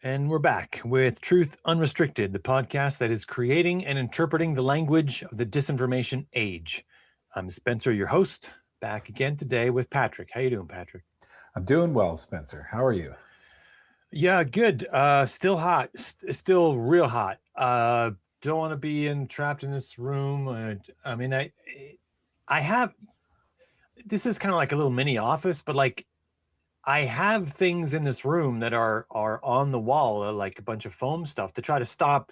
And we're back with Truth Unrestricted, the podcast that is creating and interpreting the language of the disinformation age. I'm Spencer, your host, back again today with Patrick. How you doing, Patrick? I'm doing well, Spencer. How are you? Yeah, good. Still hot. Still real hot. Don't want to be trapped in this room. I have. This is kind of like a little mini office, but like I have things in this room that are on the wall, like a bunch of foam stuff to try to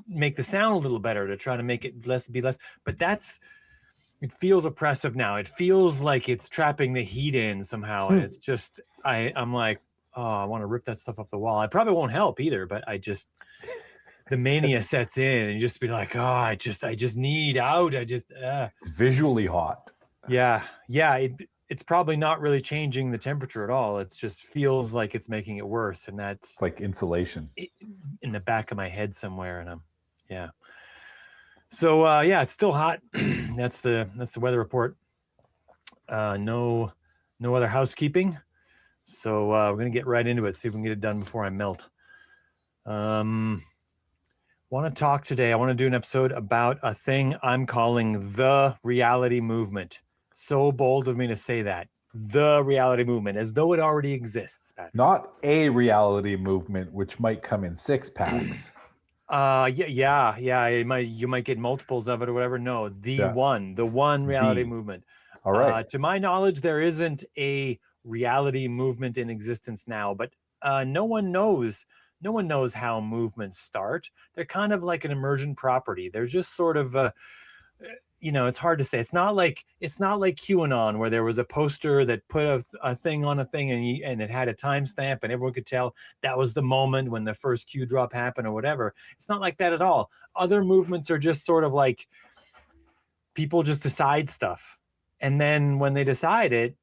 make the sound a little better, to try to make it be less. But it feels oppressive now. It feels like it's trapping the heat in somehow, and it's just I'm like, oh, I want to rip that stuff off the wall. I probably won't help either, but the mania sets in, and you just be like, oh, I just need out. It's visually hot. Yeah. It's probably not really changing the temperature at all. It just feels like it's making it worse. And that's It's like insulation in the back of my head somewhere. And yeah. So, it's still hot. That's the weather report. No other housekeeping. So we're going to get right into it. See if we can get it done before I melt. Want to talk today. I want to do an episode about a thing I'm calling the reality movement. So bold of me to say that. The reality movement, as though it already exists, Patrick. Not a reality movement, which might come in 6-packs. Yeah. You might get multiples of it or whatever. No, the one reality movement. All right. To my knowledge, there isn't a reality movement in existence now, but no one knows how movements start. They're kind of like an emergent property. They're just sort of it's hard to say. It's not like QAnon, where there was a poster that put a thing on a thing and it had a timestamp and everyone could tell that was the moment when the first Q drop happened or whatever. It's not like that at all. Other movements are just sort of like people just decide stuff, and then when they decide it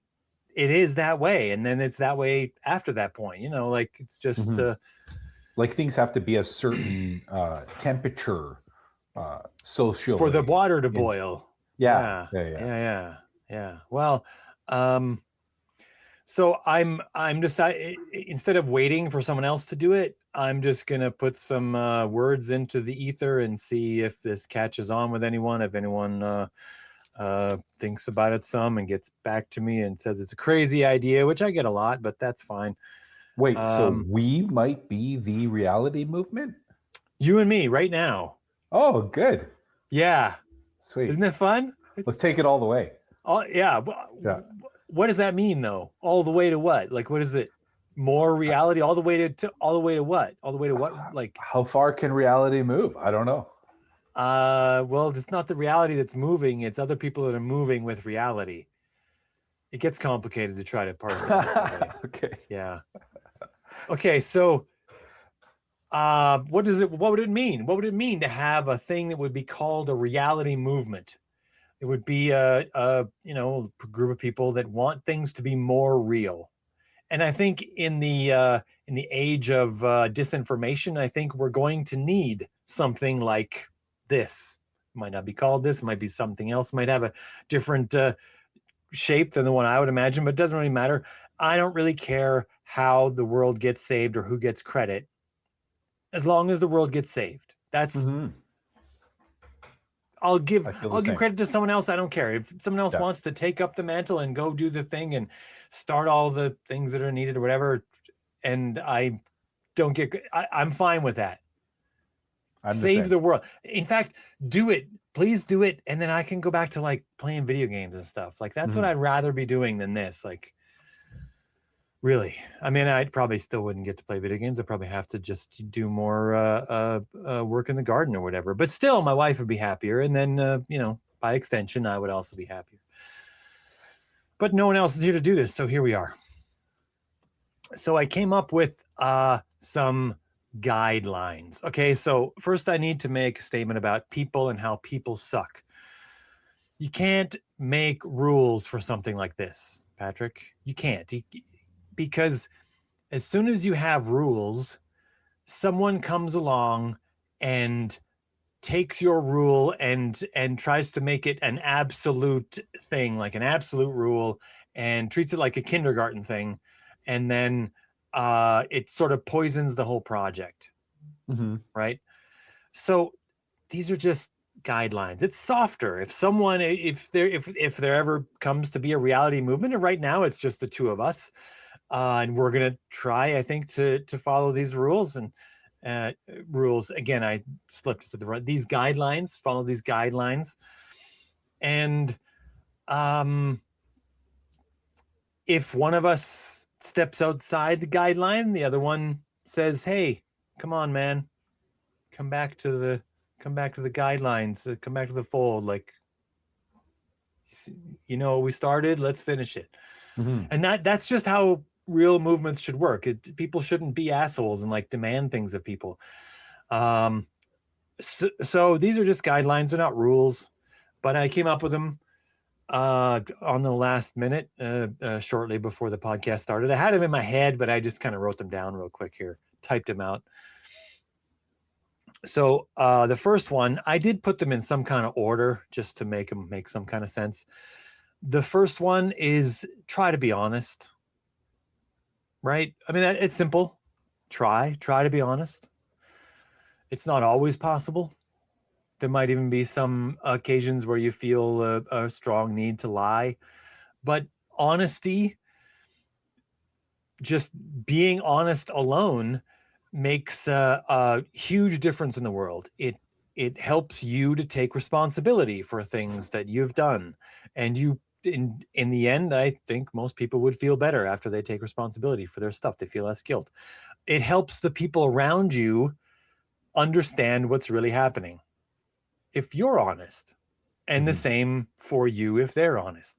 is that way, and then it's that way after that point. Like it's just like things have to be a certain temperature. Social for the water to boil. Yeah. Well, so I'm deciding, instead of waiting for someone else to do it, I'm just gonna put some words into the ether and see if this catches on with anyone. If anyone thinks about it some and gets back to me and says it's a crazy idea, which I get a lot, but that's fine. Wait, so we might be the reality movement? You and me right now. Oh, good. Yeah. Sweet. Isn't it fun? Let's take it all the way. Oh, yeah. What does that mean, though? All the way to what? Like, what is it? More reality? All the way to what? All the way to what? Like, how far can reality move? I don't know. Well, it's not the reality that's moving. It's other people that are moving with reality. It gets complicated to try to parse it. Okay. Yeah. Okay. So, what would it mean? What would it mean to have a thing that would be called a reality movement? It would be a group of people that want things to be more real. And I think in the age of disinformation, I think we're going to need something like this. It might not be called this. It might be something else. It might have a different shape than the one I would imagine, but it doesn't really matter. I don't really care how the world gets saved or who gets credit, as long as the world gets saved. That's I'll give credit to someone else. I don't care. If someone else wants to take up the mantle and go do the thing and start all the things that are needed or whatever, and I don't I'm fine with that. Save the world. In fact, do it. Please do it. And then I can go back to like playing video games and stuff. Like that's what I'd rather be doing than this. Like, really. I mean, I probably still wouldn't get to play video games. I'd probably have to just do more work in the garden or whatever. But still, my wife would be happier. And then, by extension, I would also be happier. But no one else is here to do this. So here we are. So I came up with some guidelines. Okay, so first I need to make a statement about people and how people suck. You can't make rules for something like this, Patrick. You can't. Because as soon as you have rules, someone comes along and takes your rule and tries to make it an absolute thing, like an absolute rule, and treats it like a kindergarten thing, and then it sort of poisons the whole project, right? So these are just guidelines. It's softer. If someone, if there ever comes to be a reality movement, and right now it's just the two of us, and we're gonna try, I think, to follow these rules and rules. Again, I slipped to the right. These guidelines, follow these guidelines, and if one of us steps outside the guideline, the other one says, "Hey, come on, man, come back to the guidelines, come back to the fold. Like, we started, let's finish it." And that's just how real movements should work. People shouldn't be assholes and like demand things of people. So these are just guidelines, they're not rules, but I came up with them on the last minute, shortly before the podcast started. I had them in my head, but I just kind of wrote them down real quick here, typed them out. So the first one, I did put them in some kind of order just to make them make some kind of sense. The first one is try to be honest, right? I mean, it's simple. Try to be honest. It's not always possible. There might even be some occasions where you feel a strong need to lie, but honesty, just being honest alone, makes a huge difference in the world. It helps you to take responsibility for things that you've done, and in the end, I think most people would feel better after they take responsibility for their stuff. They feel less guilt. It helps the people around you understand what's really happening if you're honest, and the same for you if they're honest.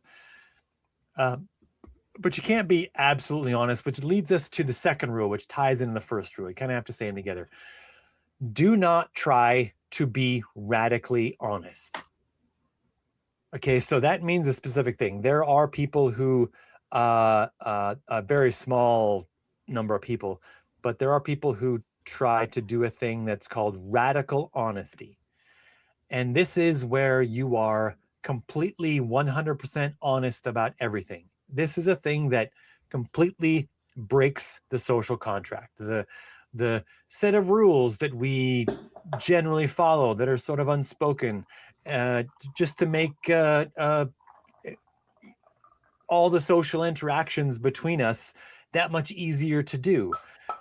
But you can't be absolutely honest, which leads us to the second rule, which ties into the first rule. You kind of have to say them together. Do not try to be radically honest. Okay, so that means a specific thing. There are people who, a very small number of people, but there are people who try to do a thing that's called radical honesty. And this is where you are completely 100% honest about everything. This is a thing that completely breaks the social contract, the set of rules that we generally follow that are sort of unspoken, just to make all the social interactions between us that much easier to do.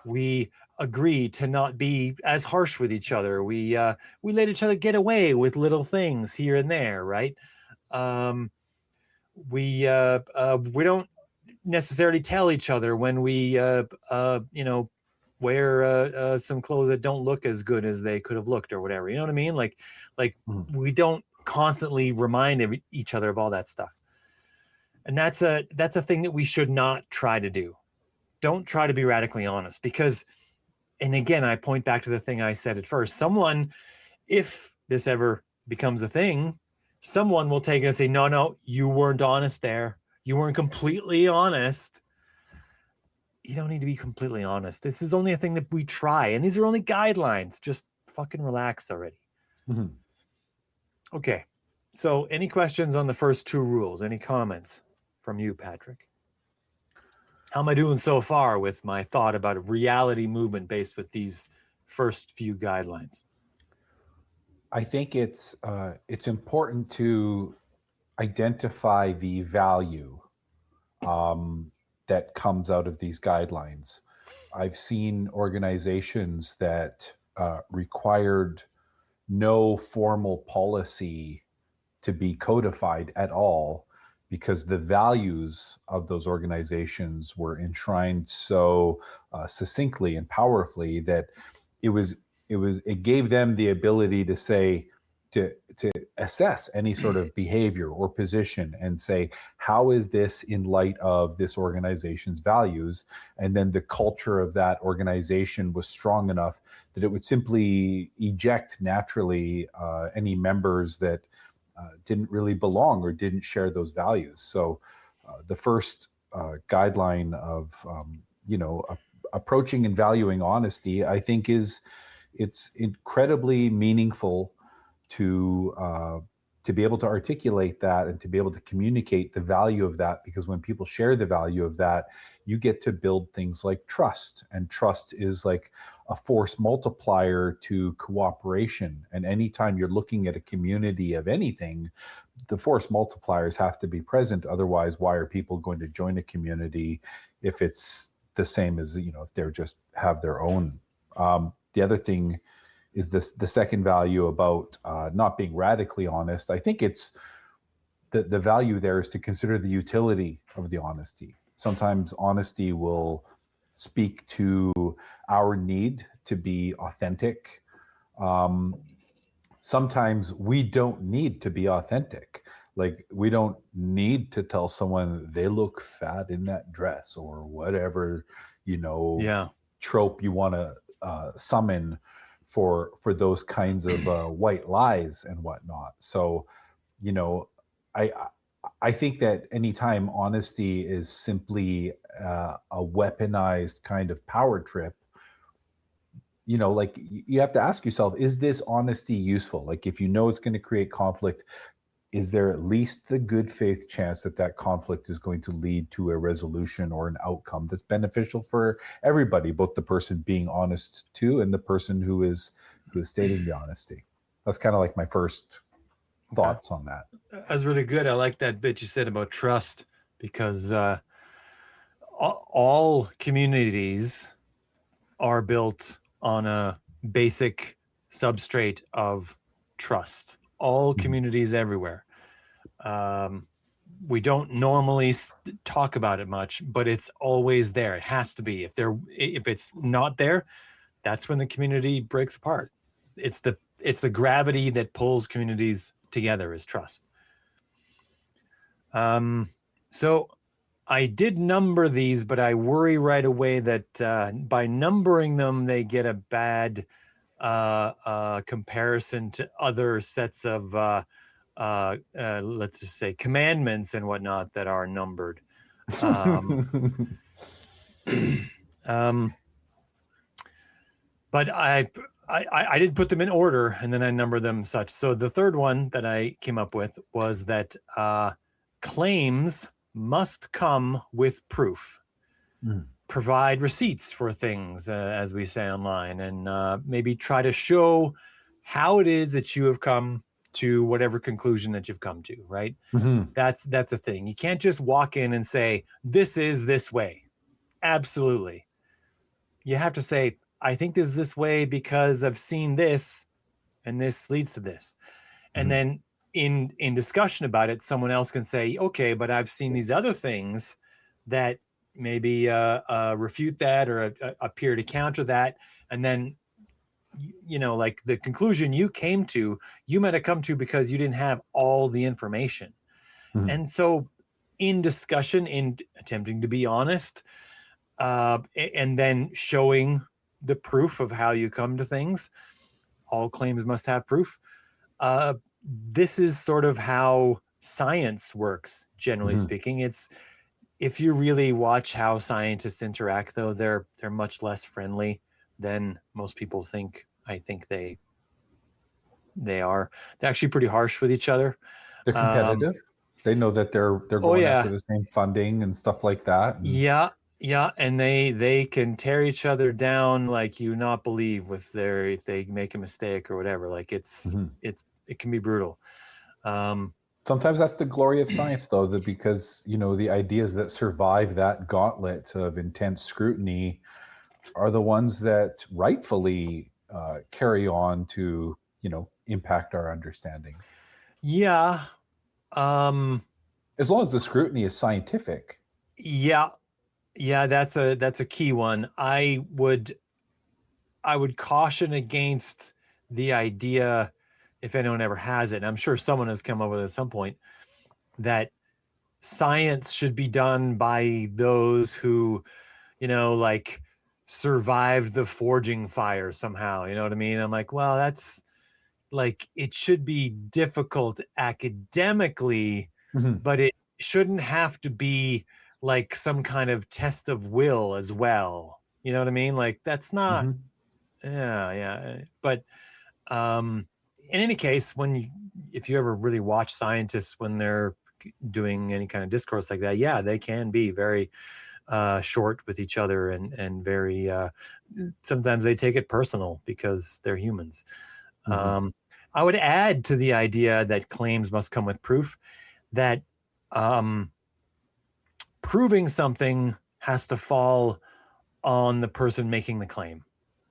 We agree to not be as harsh with each other. We let each other get away with little things here and there, right? We don't necessarily tell each other when we wear some clothes that don't look as good as they could have looked or whatever. You know what I mean? Like we don't constantly remind each other of all that stuff. And that's a thing that we should not try to do. Don't try to be radically honest, because, and again, I point back to the thing I said at first. Someone, if this ever becomes a thing, someone will take it and say, no, you weren't honest there. You weren't completely honest. You don't need to be completely honest. This is only a thing that we try, and these are only guidelines. Just fucking relax already. Okay. So any questions on the first two rules? Any comments from you, Patrick? How am I doing so far with my thought about a reality movement based with these first few guidelines? I think it's important to identify the value that comes out of these guidelines. I've seen organizations that required no formal policy to be codified at all, because the values of those organizations were enshrined so succinctly and powerfully that it gave them the ability to say, to assess any sort of behavior or position and say, how is this in light of this organization's values? And then the culture of that organization was strong enough that it would simply eject naturally any members that didn't really belong or didn't share those values. So the first guideline of approaching and valuing honesty, I think it's incredibly meaningful to to be able to articulate that and to be able to communicate the value of that, because when people share the value of that, you get to build things like trust, and trust is like a force multiplier to cooperation. And anytime you're looking at a community of anything, the force multipliers have to be present. Otherwise, why are people going to join a community if it's the same as, if they're just have their own? The other thing is this: the second value about not being radically honest. I think it's the value there is to consider the utility of the honesty. Sometimes honesty will speak to our need to be authentic. Sometimes we don't need to be authentic. Like, we don't need to tell someone they look fat in that dress, or whatever, Yeah. trope you want to summon for those kinds of white lies and whatnot. So, you know, I I think that anytime honesty is simply a weaponized kind of power trip, like, you have to ask yourself, is this honesty useful? Like, if you know it's going to create conflict, is there at least the good faith chance that that conflict is going to lead to a resolution or an outcome that's beneficial for everybody, both the person being honest to and the person who is stating the honesty? That's kind of like my first Okay. thoughts on that. That's really good. I like that bit you said about trust, because all communities are built on a basic substrate of trust. All Mhm. communities everywhere. Um, we don't normally talk about it much, but it's always there. It has to be. If it's not there, that's when the community breaks apart. It's the gravity that pulls communities together, is trust. So I did number these, but I worry right away that by numbering them, they get a bad comparison to other sets of, let's just say, commandments and whatnot that are numbered. Um, um, but I did put them in order, and then I numbered them such. So the third one that I came up with was that claims must come with proof. Mm. Provide receipts for things, as we say online, and maybe try to show how it is that you have come to whatever conclusion that you've come to. Right? Mhm. That's a thing. You can't just walk in and say, "This is this way." Absolutely. You have to say, "I think this is this way because I've seen this, and this leads to this." And Mhm. then in discussion about it, someone else can say, "Okay, but I've seen these other things that maybe refute that, or appear to counter that." And then, like the conclusion you came to, you might have come to because you didn't have all the information. Mhm. And so, in discussion, in attempting to be honest, and then showing the proof of how you come to things, all claims must have proof. Uh, this is sort of how science works, generally Mhm. speaking. It's If you really watch how scientists interact, though, they're much less friendly than most people think. I think they are. They're actually pretty harsh with each other. They're Um, competitive. They know that they're oh going after yeah, the same funding and stuff like that. And yeah, yeah, and they can tear each other down like you not believe if they make a mistake or whatever. Like Mhm. it can be brutal. Um, Sometimes that's the glory of science, though, that because the ideas that survive that gauntlet of intense scrutiny are the ones that rightfully carry on to impact our understanding, yeah, um, as long as the scrutiny is scientific. yeah, yeah. That's a key one. I would caution against the idea, if anyone ever has it, and I'm sure someone has come up with it at some point, that science should be done by those who, like, survived the forging fire somehow. You know what I mean? I'm like, well, that's like, it should be difficult academically, Mhm. but it shouldn't have to be like some kind of test of will as well. You know what I mean? Like, that's not, Mhm. yeah, yeah. But um, in any case, if you ever really watch scientists when they're doing any kind of discourse like that, yeah, they can be very short with each other and very sometimes they take it personal because they're humans. Mm-hmm. I would add to the idea that claims must come with proof that proving something has to fall on the person making the claim.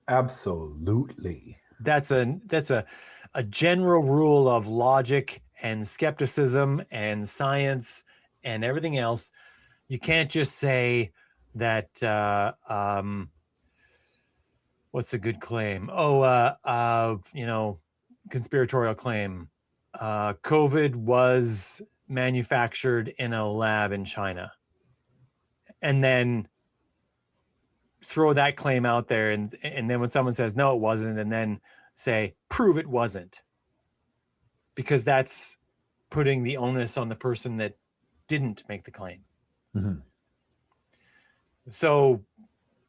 Absolutely. That's a general rule of logic and skepticism and science and everything else. You can't just say that what's a good claim? Conspiratorial claim. COVID was manufactured in a lab in China, and then throw that claim out there, and then when someone says no, it wasn't, and then say prove it wasn't, because that's putting the onus on the person that didn't make the claim. Mm-hmm. So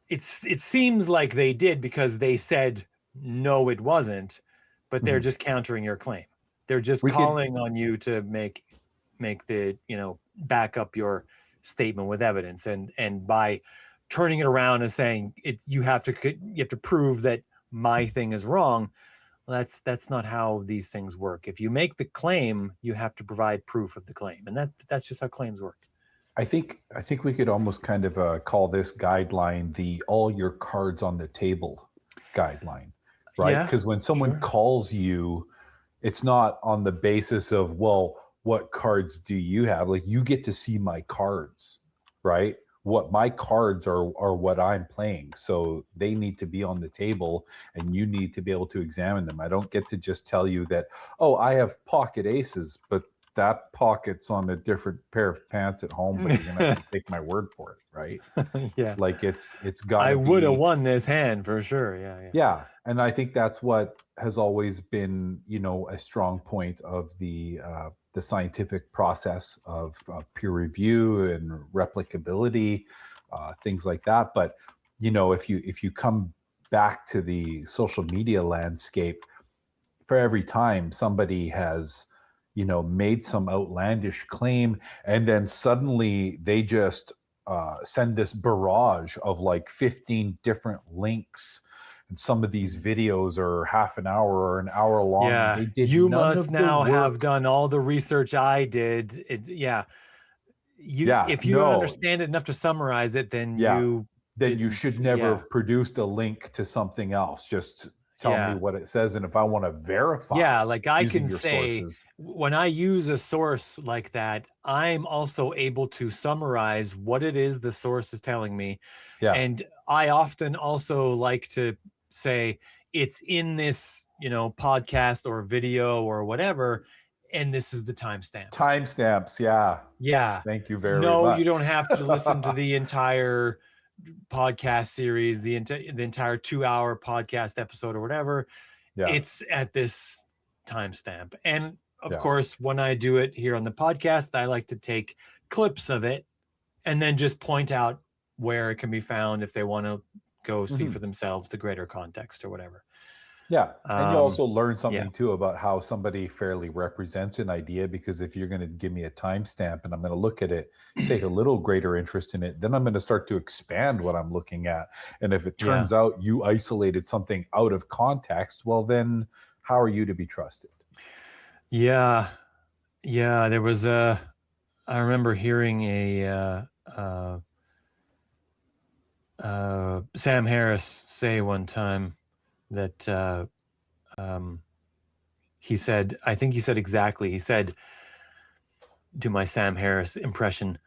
it seems like they did because they said no, it wasn't, but they're Mm-hmm. just countering your claim. They're just We could calling on you to make the back up your statement with evidence, and by turning it around and saying you have to prove that my thing is wrong. Well, that's not how these things work. If you make the claim, you have to provide proof of the claim, and that's just how claims work. I think we could almost kind of call this guideline the all your cards on the table guideline, right? Yeah, Because when someone sure. calls you, it's not on the basis of, well, what cards do you have? Like, you get to see my cards, right? What my cards are what I'm playing. So they need to be on the table and you need to be able to examine them. I don't get to just tell you that, oh, I have pocket aces, but that pocket's on a different pair of pants at home, but you're gonna have to take my word for it, right? Yeah, Like it's got I to would have be. won this hand for sure. Yeah, yeah. Yeah, and I think that's what has always been, a strong point of the scientific process of peer review and replicability, things like that. But if you come back to the social media landscape, for every time somebody has made some outlandish claim, and then suddenly they just send this barrage of like 15 different links, and some of these videos are half an hour or an hour long, and Yeah, they did you none must of the now have work. done all the research I did. Yeah, Yeah, if you don't no, understand it enough to summarize it, then yeah, you then you didn't. should never Yeah, have produced a link to something else. Just tell me yeah. what it says, and if I want to verify Yeah, like I using can your say sources. when I use a source like that, I'm also able to summarize what it is the source is telling me. Yeah, And I often also like to say it's in this, podcast or video or whatever, and this is the timestamp. timestamps. Yeah, Yeah. thank you very No, you much. don't have to listen to the entire podcast series, the entire 2-hour podcast episode or whatever. Yeah, It's at this timestamp. And of yeah. course, when I do it here on the podcast, I like to take clips of it and then just point out where it can be found if they want to go see Mhm. for themselves the greater context or whatever. Yeah, and you Um, also learn yeah. something too about how somebody fairly represents an idea, because if you're going to give me a timestamp and I'm going to look at it, take a little greater interest in it, then I'm going to start to expand what I'm looking at. And if it Yeah. turns out you isolated something out of context, well, then how are you to be trusted? Yeah. Yeah. There was I remember hearing Sam Harris say one time that he said, I think he said exactly, he said, do my Sam Harris impression,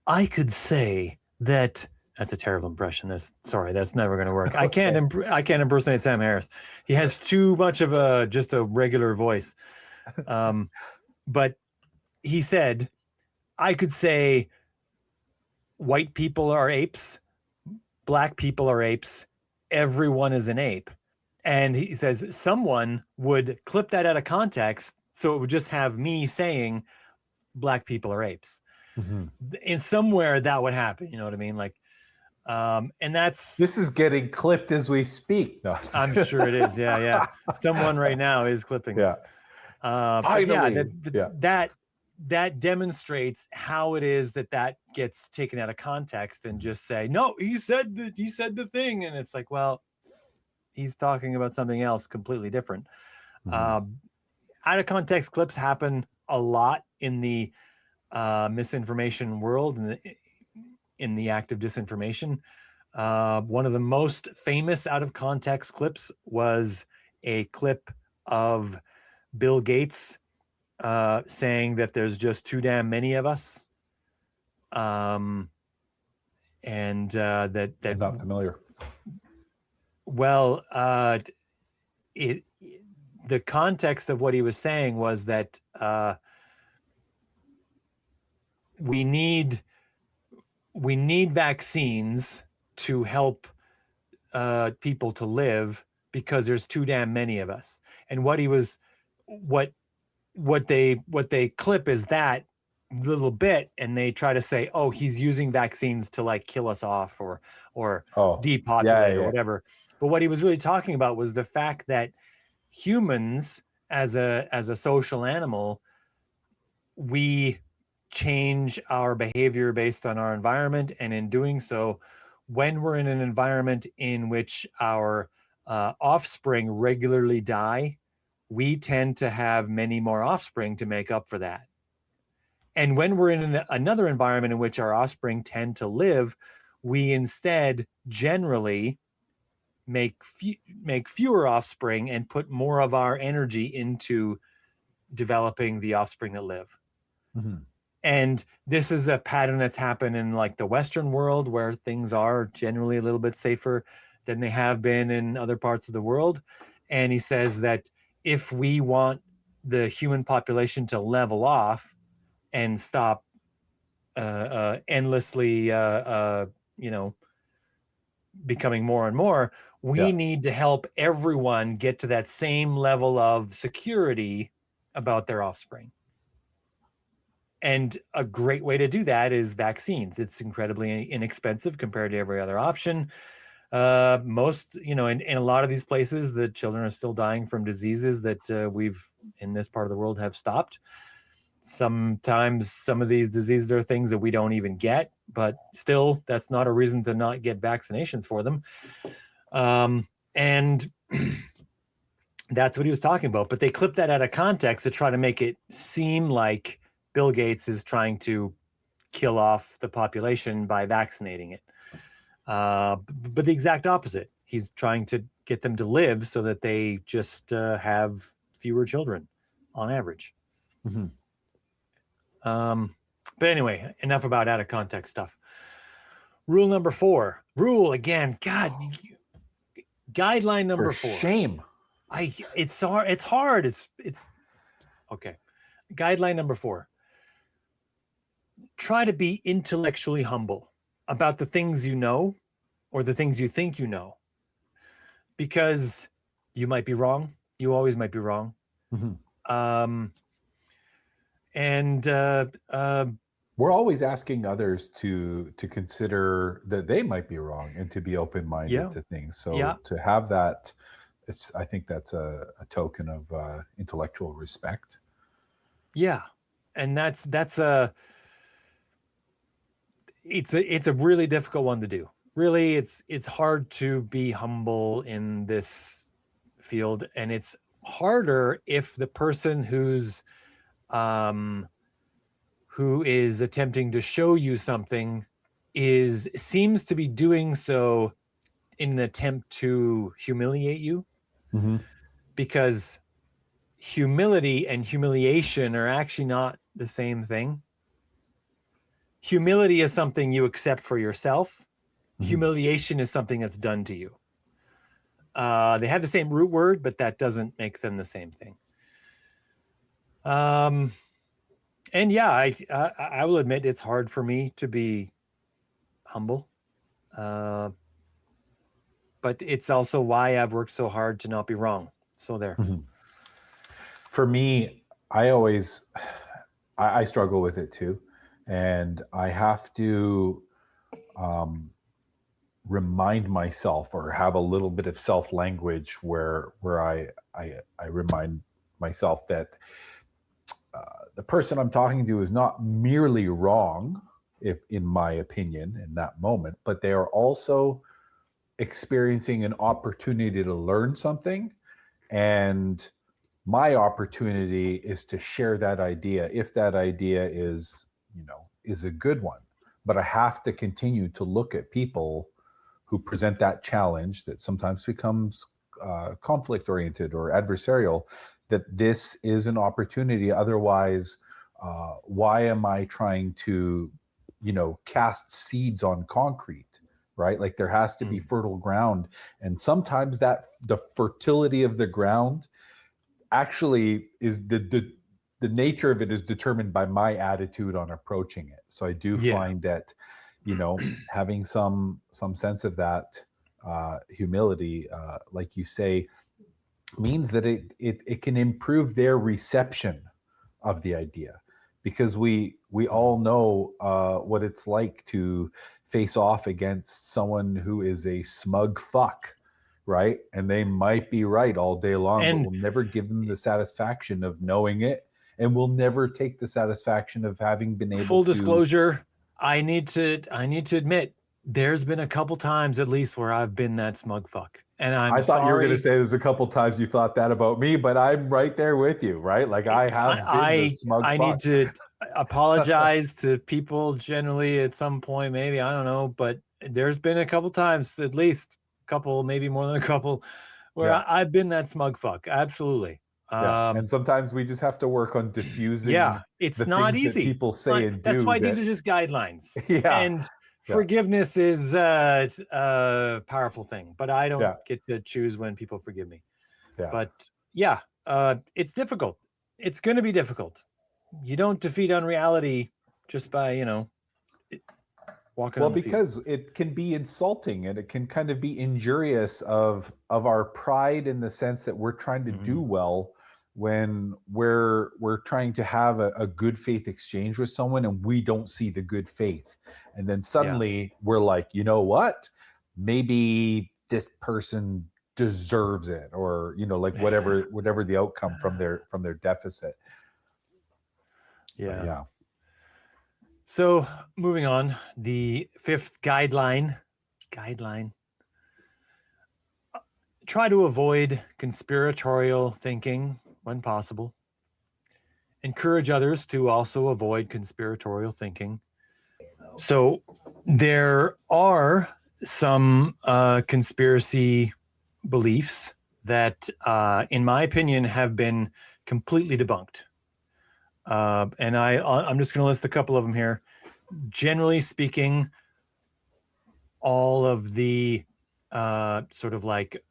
I could say that that's a terrible impression. That's never going to work. Okay. I can't impersonate Sam Harris. He has too much of just a regular voice. Um, but he said, I could say white people are apes, black people are apes, everyone is an ape. And he says someone would clip that out of context, so it would just have me saying black people are apes. Mhm. In somewhere that would happen, you know what I mean? Like, And that's, This is getting clipped as we speak. No, I'm sure it is. Yeah. Someone right now is clipping yeah. this. But yeah, Finally. Yeah. that demonstrates how it is that gets taken out of context and just say, no, he said the thing. And it's like, well, he's talking about something else completely different. Mhm. Out of context clips happen a lot in the misinformation world and in the act of disinformation. One of the most famous out of context clips was a clip of Bill Gates saying that there's just too damn many of us. And I'm not familiar. Well, it the context of what he was saying was that we need vaccines to help people to live because there's too damn many of us. And what they clip is that little bit, and they try to say, oh, he's using vaccines to like kill us off or Oh, depopulate or yeah. whatever. But what he was really talking about was the fact that humans, as a social animal, we change our behavior based on our environment, and in doing so, when we're in an environment in which our offspring regularly die, we tend to have many more offspring to make up for that. And when we're in another environment in which our offspring tend to live, we instead generally make fewer offspring and put more of our energy into developing the offspring that live. Mhm. And this is a pattern that's happened in like the Western world, where things are generally a little bit safer than they have been in other parts of the world. And he says that if we want the human population to level off and stop endlessly, you know, becoming more and more, we Yeah. need to help everyone get to that same level of security about their offspring. And a great way to do that is vaccines. It's incredibly inexpensive compared to every other option. Most, in a lot of these places, the children are still dying from diseases that we've in this part of the world have stopped. Sometimes some of these diseases are things that we don't even get, but still, that's not a reason to not get vaccinations for them. And that's what he was talking about. But they clipped that out of context to try to make it seem like Bill Gates is trying to kill off the population by vaccinating it. But the exact opposite. He's trying to get them to live so that they just have fewer children on average. Mm-hmm. But anyway, enough about out of context stuff. Rule number 4. Rule again. God, guideline number For 4. shame. It's hard. It's hard. It's okay. Guideline number 4. Try to be intellectually humble about the things you know or the things you think you know, because you might be wrong. You always might be wrong. Mm-hmm. Um, and We're always asking others to consider that they might be wrong and to be open-minded yeah, to things. yeah, So to have that, I think that's a token of intellectual respect. yeah, and it's a really difficult one to do. Really, it's hard to be humble in this field, and it's harder if the person um, who is attempting to show you something seems to be doing so in an attempt to humiliate you, Mm-hmm. because humility and humiliation are actually not the same thing. Humility is something you accept for yourself. Mm-hmm. Humiliation is something that's done to you. They have the same root word, but that doesn't make them the same thing. And yeah, I will admit it's hard for me to be humble, uh, but it's also why I've worked so hard to not be wrong. So there. Mm-hmm. For me, I struggle with it too, and I have to remind myself or have a little bit of self language where I remind myself that the person I'm talking to is not merely wrong, if in my opinion, in that moment, but they are also experiencing an opportunity to learn something. And my opportunity is to share that idea if that idea is, is a good one. But I have to continue to look at people who present that challenge that sometimes becomes conflict oriented or adversarial, that this is an opportunity. Otherwise, why am I trying to, cast seeds on concrete, right? Like there has to be fertile ground. And sometimes that the fertility of the ground actually is the nature of it is determined by my attitude on approaching it. So I do find that, having some sense of that humility, like you say, means that it can improve their reception of the idea, because we all know what it's like to face off against someone who is a smug fuck, right? And they might be right all day long, but we'll never give them the satisfaction of knowing it, and we'll never take the satisfaction of having been able full to. disclosure, I need to admit, there's been a couple times at least where I've been that smug fuck, and I thought you were going to say there's a couple times you thought that about me, but I'm right there with you, right? Like I have been the smug fuck. I need to apologize to people generally at some point, maybe, I don't know, but there's been a couple times, at least a couple, maybe more than a couple, where I've been that smug fuck. Absolutely. And sometimes we just have to work on diffusing it's the not things easy. that people say and do. That's why these are just guidelines. Yeah. And forgiveness is a powerful thing, but I don't get to choose when people forgive me. But it's difficult. It's going to be difficult. You don't defeat unreality just by, walking on the because field. it can be insulting, and it can kind of be injurious of our pride, in the sense that we're trying to do well when we're trying to have a good faith exchange with someone and we don't see the good faith. And then suddenly we're like, you know what? Maybe this person deserves it, or like whatever the outcome from their deficit. Yeah. So moving on, the fifth guideline, try to avoid conspiratorial thinking when possible. Encourage others to also avoid conspiratorial thinking. So there are some conspiracy beliefs that, in my opinion, have been completely debunked. And I'm just going to list a couple of them here. Generally speaking, all of the sort of like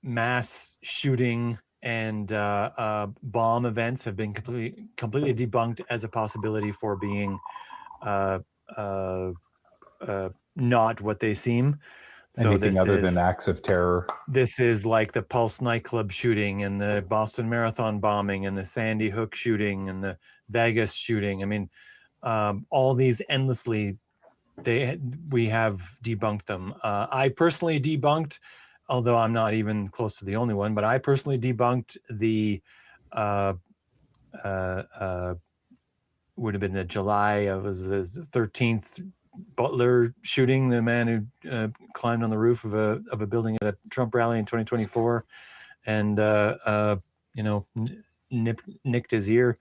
mass shooting and bomb events have been completely debunked as a possibility for being not what they seem. So anything other than acts of terror. This is like the Pulse nightclub shooting and the Boston Marathon bombing and the Sandy Hook shooting and the Vegas shooting. I mean, all these endlessly, we have debunked them. I personally debunked, although I'm not even close to the only one, but I personally debunked the would have been the July, it was the 13th Butler shooting, the man who climbed on the roof of a building at a Trump rally in 2024 and nicked his ear.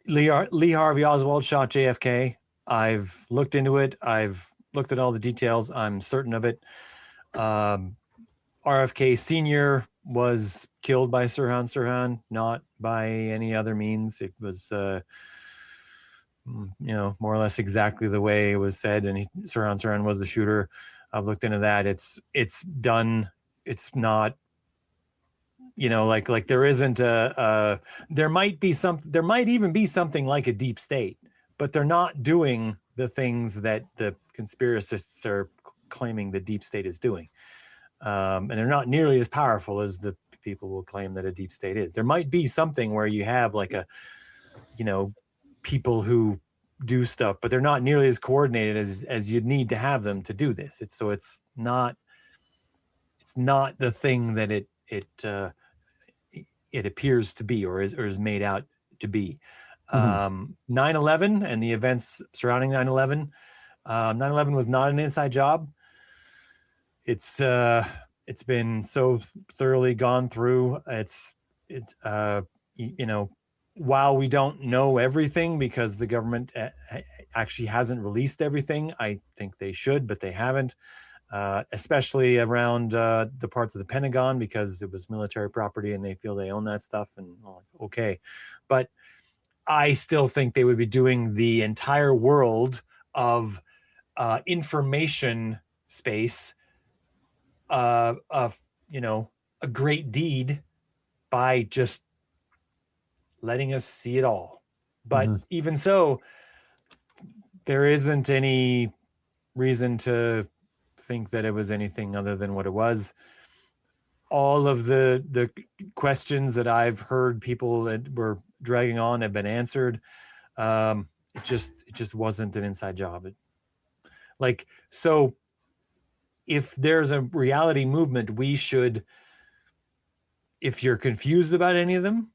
Lee Harvey Oswald shot JFK. I've looked into it. I've looked at all the details. I'm certain of it. RFK Sr. was killed by Sirhan Sirhan, not by any other means. It was, more or less exactly the way it was said. And Sirhan Sirhan was the shooter. I've looked into that. It's done. It's not, like there isn't there might even be something like a deep state, but they're not doing the things that the conspiracists are claiming the deep state is doing. And they're not nearly as powerful as the people will claim that a deep state is. There might be something where you have like people who do stuff, but they're not nearly as coordinated as you'd need to have them to do this. It's not the thing that it appears to be, or is made out to be. 9/11 and the events surrounding 9/11. 9/11 was not an inside job. It's been so thoroughly gone through. It's while we don't know everything because the government actually hasn't released everything, I think they should, but they haven't. Especially around the parts of the Pentagon, because it was military property and they feel they own that stuff. And okay, but I still think they would be doing the entire world of information space of a great deed by just letting us see it all. But even so, there isn't any reason to think that it was anything other than what it was. All of the questions that I've heard people that were dragging on have been answered. It just wasn't an inside job. So if there's a reality movement, we should, if you're confused about any of them,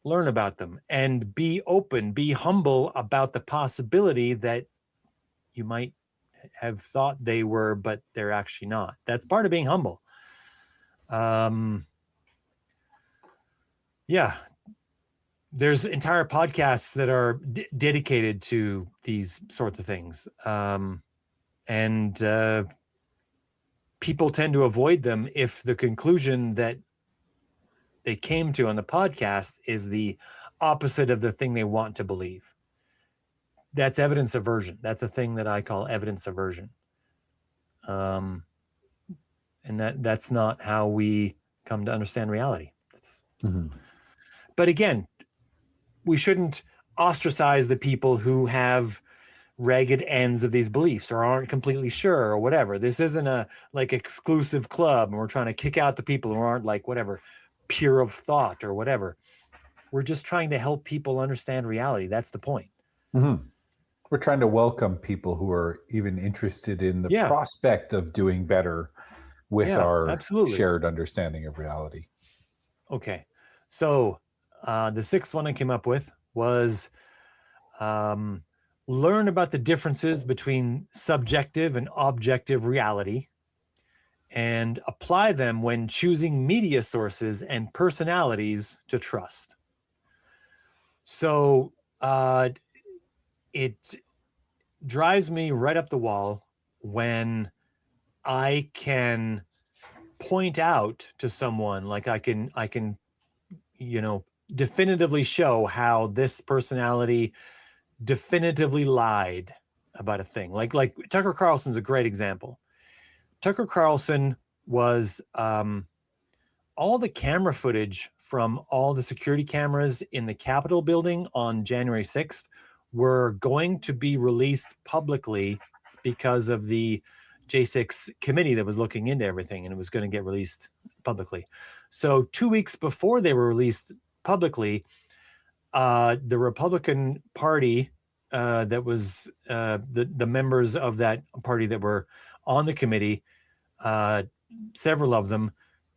learn about them and be open, be humble about the possibility that you might have thought they were, but they're actually not. That's part of being humble. Yeah, there's entire podcasts that are dedicated to these sorts of things. And people tend to avoid them if the conclusion that they came to on the podcast is the opposite of the thing they want to believe. That's evidence aversion. That's a thing that I call evidence aversion. And that's not how we come to understand reality. But again, we shouldn't ostracize the people who have ragged ends of these beliefs or aren't completely sure or whatever. This isn't a exclusive club and we're trying to kick out the people who aren't whatever, pure of thought or whatever. We're just trying to help people understand reality. That's the point. We're trying to welcome people who are even interested in the prospect of doing better with our shared understanding of reality. Okay. So the sixth one I came up with was learn about the differences between subjective and objective reality and apply them when choosing media sources and personalities to trust. So it drives me right up the wall when I can point out to someone, I can definitively show how this personality definitively lied about a thing. Like Tucker Carlson's a great example. Tucker Carlson was all the camera footage from all the security cameras in the Capitol building on January 6th were going to be released publicly because of the J6 committee that was looking into everything, and it was going to get released publicly. So 2 weeks before they were released publicly, the Republican Party that was the members of that party that were on the committee, several of them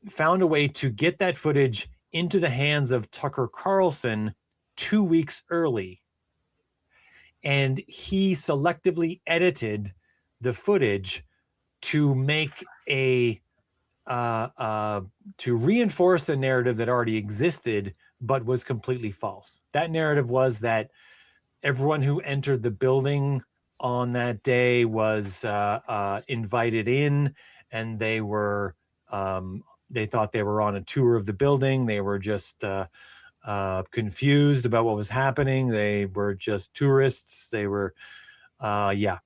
found a way to get that footage into the hands of Tucker Carlson 2 weeks early. And he selectively edited the footage to make to reinforce a narrative that already existed, but was completely false. That narrative was that everyone who entered the building on that day was invited in, and they were they thought they were on a tour of the building. They were just confused about what was happening. They were just tourists. They were, But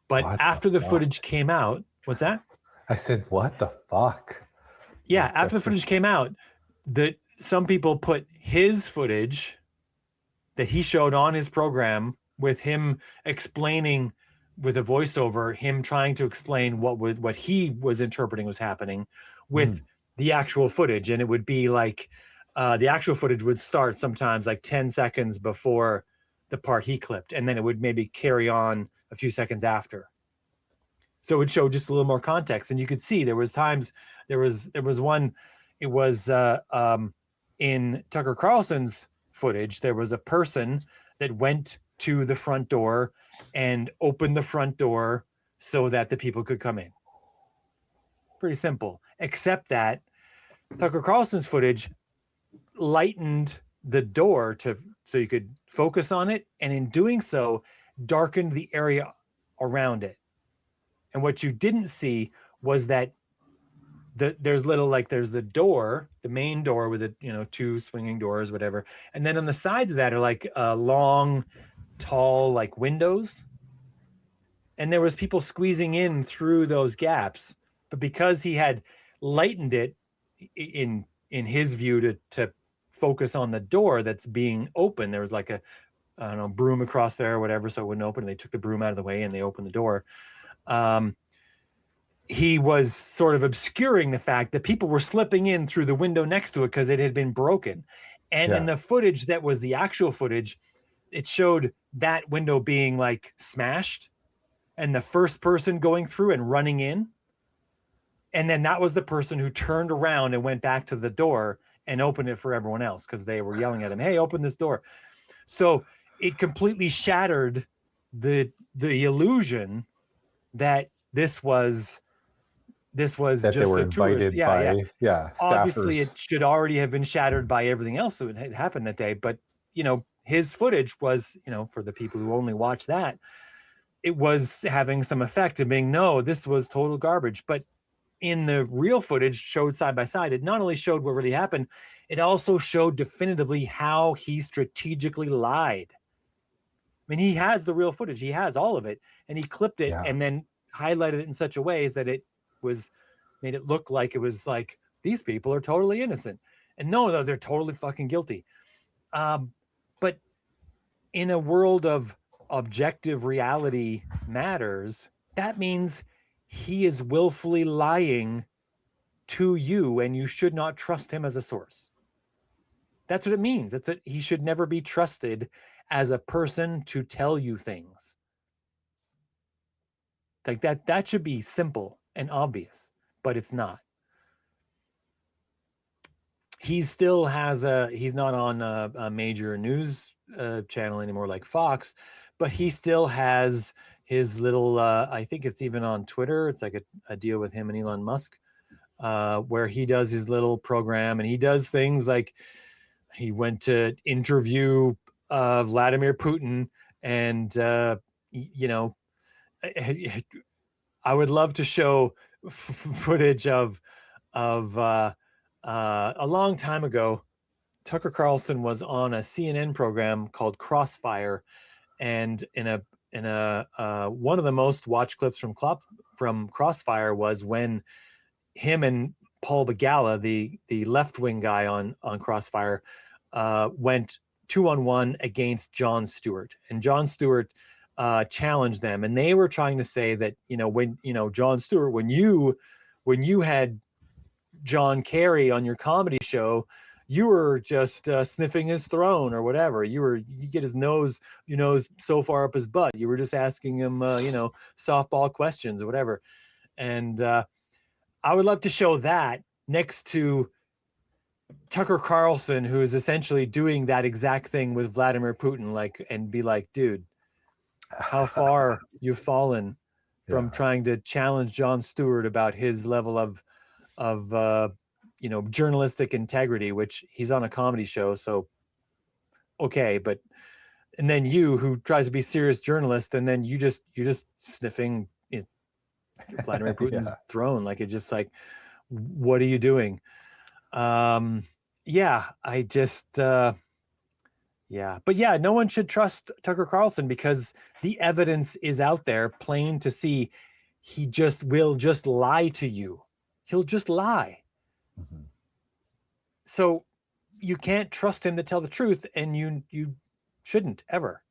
what after the footage came out, what's that? I said, what the fuck? Yeah, after the footage came out, some people put his footage that he showed on his program with him explaining with a voiceover, him trying to explain what he was interpreting was happening with the actual footage. And it would be the actual footage would start sometimes 10 seconds before the part he clipped, and then it would maybe carry on a few seconds after. So it would show just a little more context, and you could see there was times, there was one, it was in Tucker Carlson's footage, there was a person that went to the front door and opened the front door so that the people could come in. Pretty simple, except that Tucker Carlson's footage lightened the door so you could focus on it, and in doing so, darkened the area around it. And what you didn't see was that there's the door, the main door with the two swinging doors, whatever, and then on the sides of that are like long, tall like windows, and there was people squeezing in through those gaps. But because he had lightened it in his view to focus on the door that's being open, there was like a, I don't know, broom across there or whatever, so it wouldn't open, and they took the broom out of the way and they opened the door. He was sort of obscuring the fact that people were slipping in through the window next to it because it had been broken. And in the footage that was the actual footage, it showed that window being like smashed and the first person going through and running in. And then that was the person who turned around and went back to the door and opened it for everyone else because they were yelling at him, "Hey, open this door." So it completely shattered the illusion that this was that just they were a tourist. invited by staffers. Obviously, it should already have been shattered by everything else that had happened that day. But his footage was, for the people who only watch that, it was having some effect of being, no, this was total garbage. But in the real footage showed side by side, it not only showed what really happened, it also showed definitively how he strategically lied. I mean, he has the real footage, he has all of it, and he clipped it and then highlighted it in such a way that it made it look like it was like, these people are totally innocent. And no, they're totally fucking guilty. But in a world of objective reality matters, that means he is willfully lying to you, and you should not trust him as a source. That's what it means. He should never be trusted as a person to tell you things. Like that should be simple and obvious, but it's not. He's not on a major news channel anymore like Fox, but he still has his little, I think it's even on Twitter. It's like a deal with him and Elon Musk, where he does his little program, and he does things like he went to interview Vladimir Putin, and I would love to show footage of a long time ago. Tucker Carlson was on a CNN program called Crossfire, and in a one of the most watched clips from Crossfire was when him and Paul Begala, the left wing guy on Crossfire, went 2-on-1 against Jon Stewart, and Jon Stewart challenged them, and they were trying to say that when Jon Stewart, when you had John Kerry on your comedy show, you were just sniffing his throne or whatever. You get his nose so far up his butt. You were just asking him softball questions or whatever. And I would love to show that next to Tucker Carlson, who is essentially doing that exact thing with Vladimir Putin, and be like, dude, how far you've fallen from trying to challenge Jon Stewart about his level of journalistic integrity, which he's on a comedy show, so okay. But and then you, who tries to be serious journalist, and then you're just sniffing Vladimir Putin's throne, like, it's just like, what are you doing? I just but no one should trust Tucker Carlson, because the evidence is out there, plain to see. He will just lie to you. He'll just lie. Mm-hmm. So you can't trust him to tell the truth, and you shouldn't ever.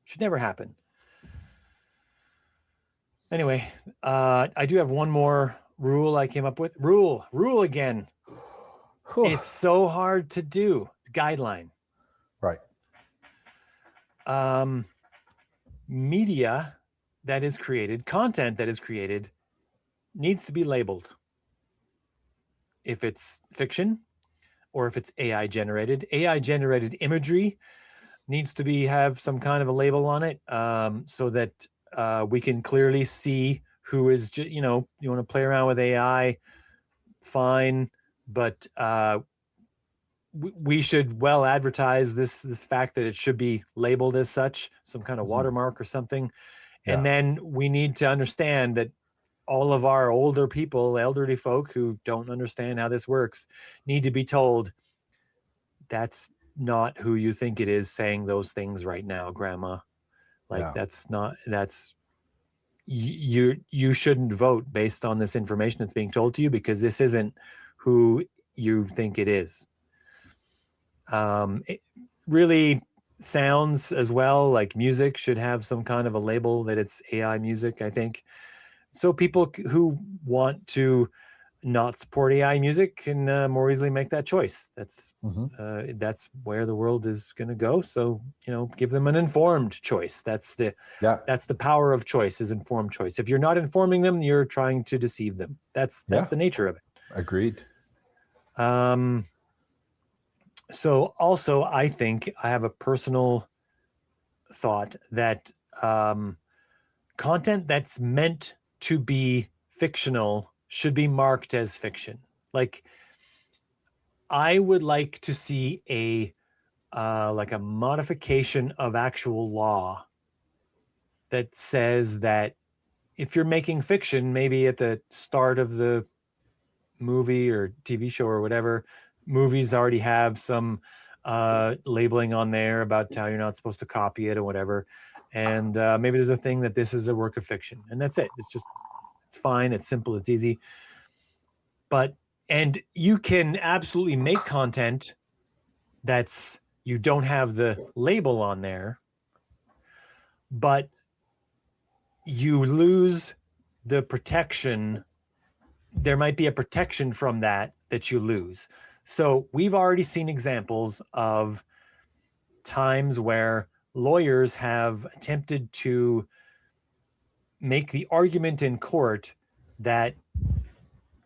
Should never happen. Anyway, I do have one more rule I came up with. Rule again. It's so hard to do. Guideline. Right. media that is created, content that is created, needs to be labeled. If it's fiction or if it's AI generated imagery needs to have some kind of a label on it, so that we can clearly see who is, you want to play around with AI, fine, but we should well advertise this fact that it should be labeled as such, some kind of watermark or something. And then we need to understand that all of our older people, elderly folk who don't understand how this works, need to be told that's not who you think it is saying those things right now, grandma. Like you shouldn't vote based on this information that's being told to you, because this isn't who you think it is. It really sounds as well like music should have some kind of a label that it's AI music, I think. So people who want to not support AI music can more easily make that choice. That's where the world is going to go. So, give them an informed choice. That's the power of choice, is informed choice. If you're not informing them, you're trying to deceive them. That's the nature of it. Agreed. So also, I think I have a personal thought that content that's meant to be fictional should be marked as fiction. Like, I would like to see a modification of actual law that says that if you're making fiction, maybe at the start of the movie or TV show or whatever, movies already have some labeling on there about how you're not supposed to copy it or whatever. And maybe there's a thing that this is a work of fiction, and that's it. It's fine. It's simple. It's easy. And you can absolutely make content that's, you don't have the label on there, but you lose the protection. There might be a protection from that you lose. So we've already seen examples of times where lawyers have attempted to make the argument in court that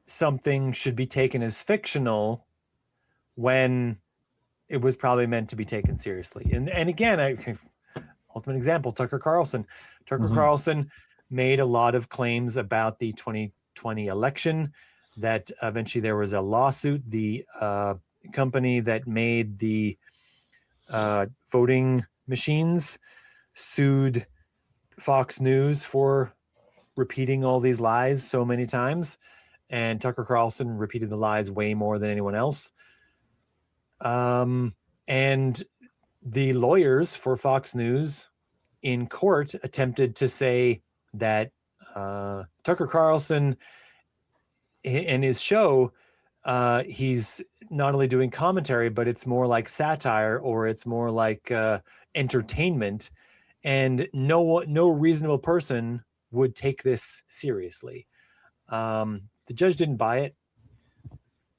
something should be taken as fictional when it was probably meant to be taken seriously. And again, ultimate example, Tucker Carlson. Carlson made a lot of claims about the 2020 election, that eventually there was a lawsuit. The company that made the voting machines sued Fox News for repeating all these lies so many times. And Tucker Carlson repeated the lies way more than anyone else. And the lawyers for Fox News in court attempted to say that Tucker Carlson in his show, he's not only doing commentary, but it's more like satire, or it's more like entertainment, and no reasonable person would take this seriously. The judge didn't buy it,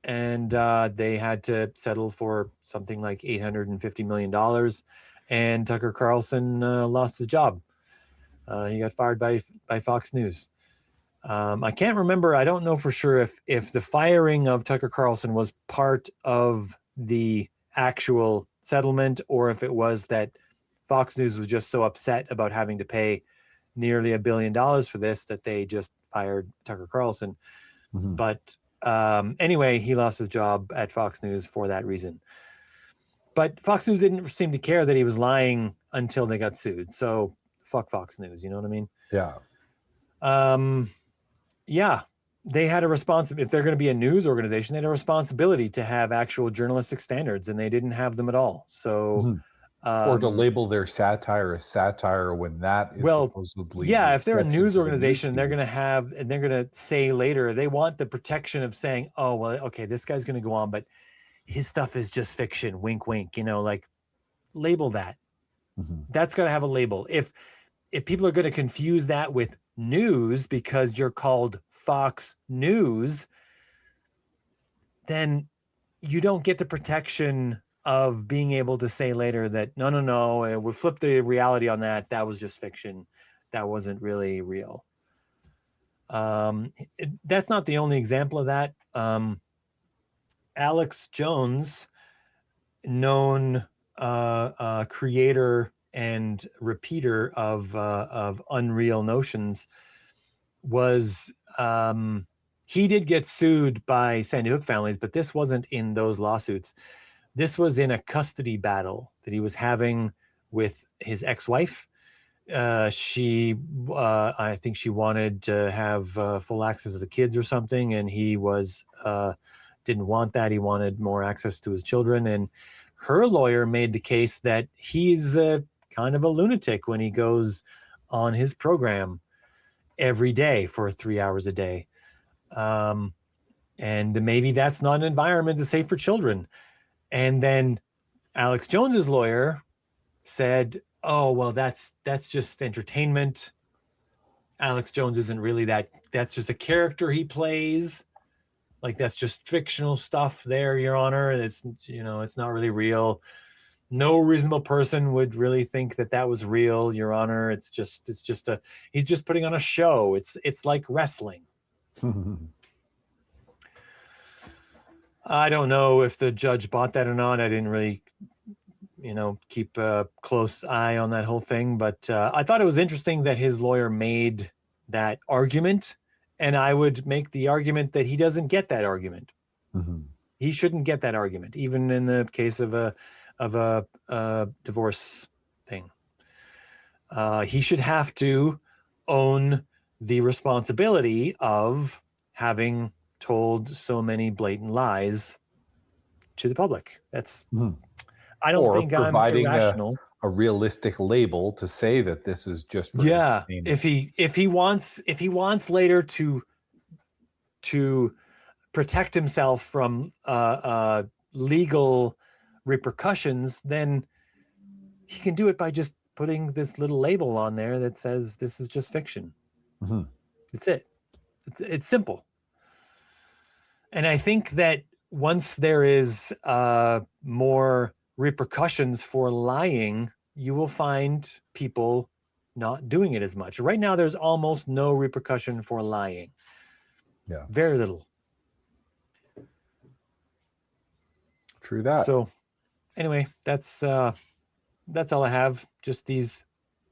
and they had to settle for something like $850 million, and Tucker Carlson lost his job. He got fired by Fox News. I can't remember. I don't know for sure if the firing of Tucker Carlson was part of the actual settlement, or if it was that Fox News was just so upset about having to pay nearly $1 billion for this that they just fired Tucker Carlson. But anyway, he lost his job at Fox News for that reason. But Fox News didn't seem to care that he was lying until they got sued. So fuck Fox News, you know what I mean? Yeah. Yeah, they had a responsibility. If they're going to be a news organization, they had a responsibility to have actual journalistic standards, and they didn't have them at all. So, or to label their satire as satire when that is supposedly. Yeah, if they're a news organization, they're going to say later they want the protection of saying, oh, well, okay, this guy's going to go on, but his stuff is just fiction. Wink, wink. Like, label that. That's got to have a label. If people are going to confuse that with news because you're called Fox News, then you don't get the protection of being able to say later that no, we flipped the reality on that. That was just fiction. That wasn't really real. That's not the only example of that. Alex Jones, known creator and repeater of Unreal Notions, was he did get sued by Sandy Hook families, but this wasn't in those lawsuits. This was in a custody battle that he was having with his ex-wife. I think she wanted to have full access to the kids or something, and he didn't want that. He wanted more access to his children, and her lawyer made the case that he's kind of a lunatic when he goes on his program every day for 3 hours a day. And maybe that's not an environment that's safe for children. And then Alex Jones's lawyer said, oh, well, that's just entertainment. Alex Jones isn't really that. That's just a character he plays. Like, that's just fictional stuff there, Your Honor. It's not really real. No reasonable person would really think that that was real, Your Honor. It's just he's just putting on a show. It's like wrestling. I don't know if the judge bought that or not. I didn't really, keep a close eye on that whole thing. But I thought it was interesting that his lawyer made that argument, and I would make the argument that he doesn't get that argument. Mm-hmm. He shouldn't get that argument, even in the case of a divorce thing. He should have to own the responsibility of having told so many blatant lies to the public. That's I don't think I'm irrational. A realistic label to say that this is just for if he wants later to protect himself from legal repercussions, then he can do it by just putting this little label on there that says this is just fiction. Mm-hmm. That's it. It's simple. And I think that once there is more repercussions for lying, you will find people not doing it as much. Right now, there's almost no repercussion for lying. Yeah. Very little. True that. So anyway, that's all I have. Just these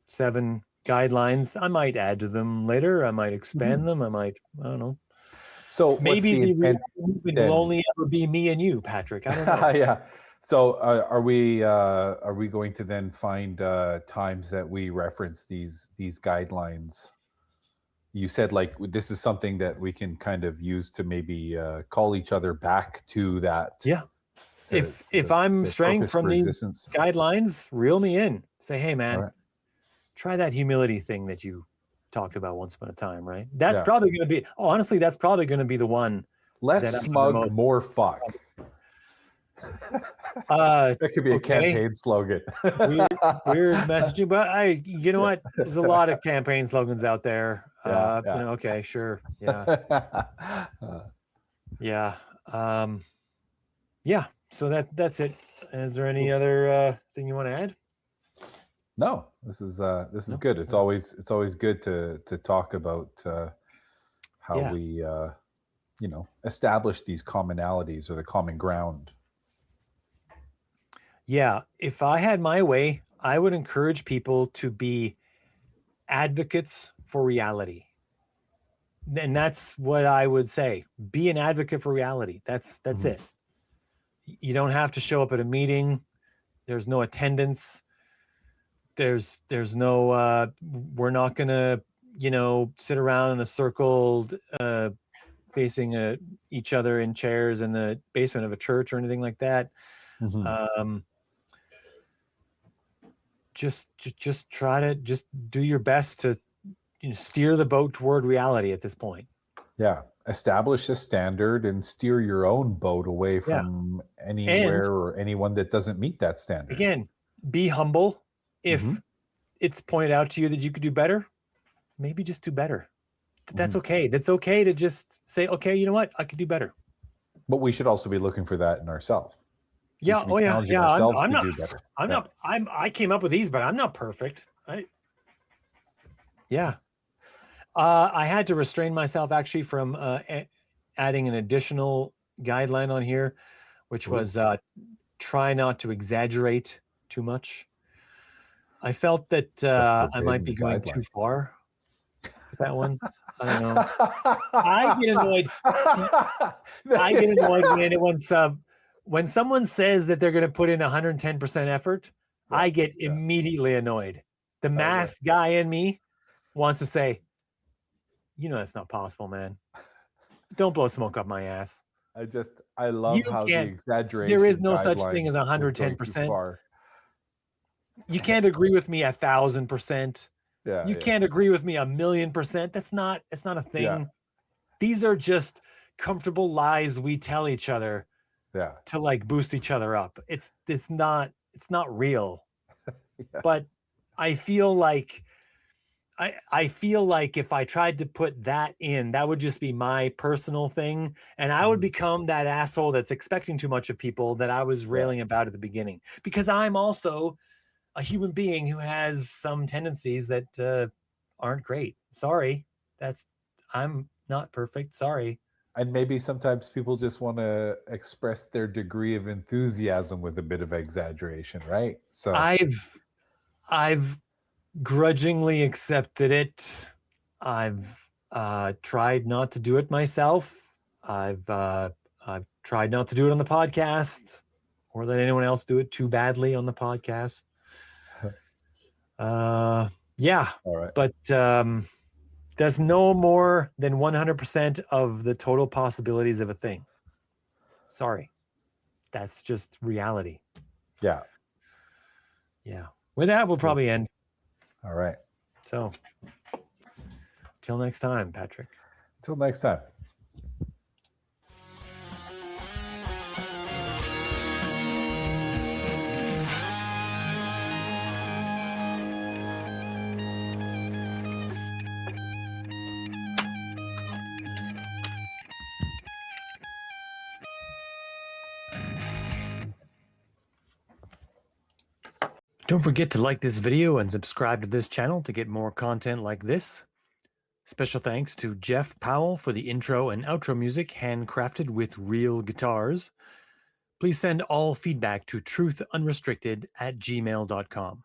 7 guidelines. I might add to them later. I might expand them. I don't know. So maybe the real movement will only ever be me and you, Patrick. I don't know. Yeah. So are we going to then find times that we reference these guidelines? You said like this is something that we can kind of use to maybe call each other back to that. Yeah. If I'm straying from these guidelines, reel me in. Say, hey man, try that humility thing that you talked about once upon a time, right? That's probably going to be, honestly, that's probably going to be the one. Less smug, more fuck. That could be a campaign slogan. weird messaging, but you know what? There's a lot of campaign slogans out there. Okay, sure. Yeah. Yeah. So that's it. Is there any other thing you want to add? No, this is good. It's always good to talk about how we establish these commonalities or the common ground. Yeah, if I had my way, I would encourage people to be advocates for reality. And that's what I would say. Be an advocate for reality. That's it. You don't have to show up at a meeting. There's no attendance. There's no we're not gonna sit around in a circle facing each other in chairs in the basement of a church or anything like that. Just try to just do your best to steer the boat toward reality at this point. Yeah, establish a standard and steer your own boat away from anywhere or anyone that doesn't meet that standard. Again, be humble. If it's pointed out to you that you could do better, maybe just do better. That's okay. That's okay to just say, okay, you know what? I could do better. But we should also be looking for that in ourselves. We Yeah. should be Oh yeah. challenging Yeah. ourselves I'm to not. do better. I'm not. I came up with these, but I'm not perfect. Yeah. I had to restrain myself actually from adding an additional guideline on here, which was try not to exaggerate too much. I felt that I might be going too far with that one. I don't know. I get annoyed. I get annoyed when someone says that they're going to put in 110% effort. I get immediately annoyed. The math guy in me wants to say, that's not possible, man. Don't blow smoke up my ass. I love how the There is exaggeration no such thing guideline as is going too 110%. far. You can't agree with me 1,000%. You can't agree with me 1,000,000%. It's not a thing. Yeah. These are just comfortable lies we tell each other to like boost each other up. It's not real. But I feel like if I tried to put that in, that would just be my personal thing. And I would become that asshole that's expecting too much of people that I was railing about at the beginning. Because I'm also a human being who has some tendencies that aren't great. Sorry. I'm not perfect. Sorry. And maybe sometimes people just want to express their degree of enthusiasm with a bit of exaggeration, right? So I've grudgingly accepted it. I've tried not to do it myself. I've tried not to do it on the podcast or let anyone else do it too badly on the podcast. Yeah. All right. But there's no more than 100% of the total possibilities of a thing. Sorry. That's just reality. Yeah. Yeah. With that, we'll probably end. All right. So, till next time, Patrick. Until next time. Don't forget to like this video and subscribe to this channel to get more content like this. Special thanks to Jeff Powell for the intro and outro music handcrafted with real guitars. Please send all feedback to truthunrestricted@gmail.com.